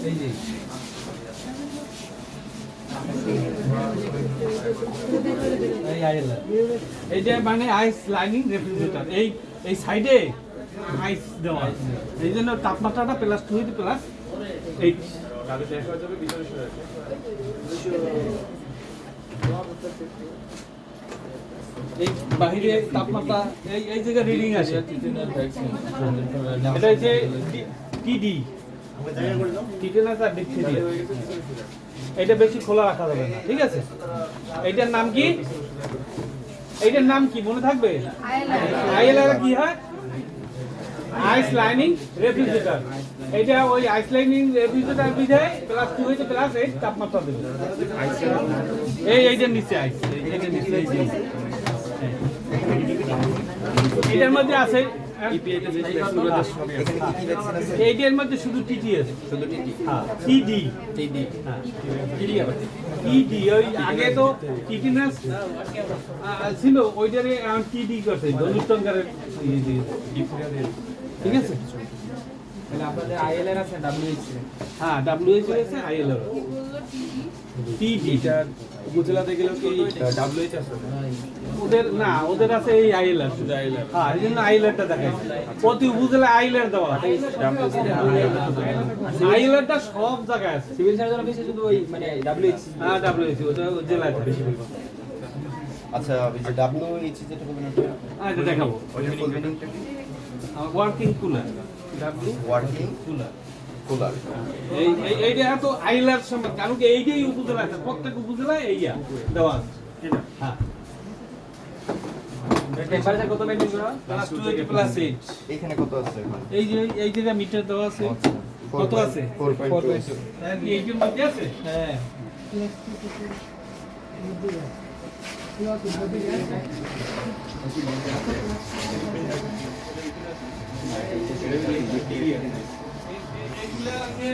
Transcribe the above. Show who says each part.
Speaker 1: এই যে এই আইএলআর এইটা মানে আইস লাইনিং রেফ্রিজারেটর এই সাইডে আইস দেওয়া আছে এই জন্য তাপমাত্রাটা +2 হইতে +8
Speaker 2: তাহলে দেখা যাবে ভিতরে সরে আছে
Speaker 1: এই বাহিরে তাপমাত্রা এই জায়গা রিডিং আছে এটা হচ্ছে টিডি টিটেনাস আর ডিপথেরিয়া এটা বেশি খোলা রাখা যাবে না ঠিক আছে এইটার নাম কি মনে থাকবে আইএলআর কি হয় আইস লাইনিং রেফ্রিজারেটর এটা ওই আইস লাইনিং রেফ্রিজারেটর বিধায় +2 হইতে +8 তাপমাত্রা দেবে এইটার নিচে আইস এইটার নিচে এই যে এটার মধ্যে আছে
Speaker 2: ইপিআইতে যে ফ্লেক্সিবল সবই আছে
Speaker 3: এখানে কি ভ্যাকসিন আছে?
Speaker 1: এইটার মধ্যে শুধু টিটি আছে
Speaker 3: শুধু টিটি।
Speaker 1: হ্যাঁ টিডি
Speaker 3: টিটি।
Speaker 1: হ্যাঁ
Speaker 3: টিটি আবার।
Speaker 1: টিডি ওই আগে তো টিটিনাস ছিল ওইটারে টিডি করছে ধনুষ্টঙ্কারের ঠিক আছে
Speaker 3: মানে আপনাদের আইএলআর আছে ডব্লিউএইচ
Speaker 1: হ্যাঁ ডব্লিউএইচ আছে আইএলআর টিডি
Speaker 2: উপজেলাতে গেলেও কি ডাব্লিউএইচ আছে
Speaker 1: ওদের আছে এই আইএলআর
Speaker 2: শুধু আইএলআর
Speaker 1: হ্যাঁ এই জন্য আইএলআরটা দেখায় প্রতি উপজেলায় আইএলআর দেওয়া আইএলআরটা সব জায়গায় আছে
Speaker 3: সিভিল সার্জন অফিসে শুধু ওই মানে ডব্লিউএইচ
Speaker 1: হ্যাঁ ডব্লিউএইচ ওটা জেলায় থাকে
Speaker 3: আচ্ছা ওই যে ডব্লিউএইচ যেটা বলবেন ওটা
Speaker 1: এটা দেখাবো
Speaker 3: ওটার ফুল মিনিংটা কি?
Speaker 1: Working cooler W
Speaker 3: working
Speaker 1: cooler
Speaker 3: cooler.
Speaker 1: এইটা এত আইলার সম্পর্ক কারণ কি এইটাই উপজেলা আছে প্রত্যেক উপজেলায় এইয়া দেওয়া আছে হ্যাঁ
Speaker 3: টেম্পারেচার কত মেইনটেইন করা?
Speaker 1: +2 +8
Speaker 3: এখানে কত আছে এখন?
Speaker 1: এই জায়গা মিটার দেওয়া আছে কত আছে
Speaker 3: 4.2
Speaker 1: হ্যাঁ কি এইটার মধ্যে আছে হ্যাঁ এইগুলা আছে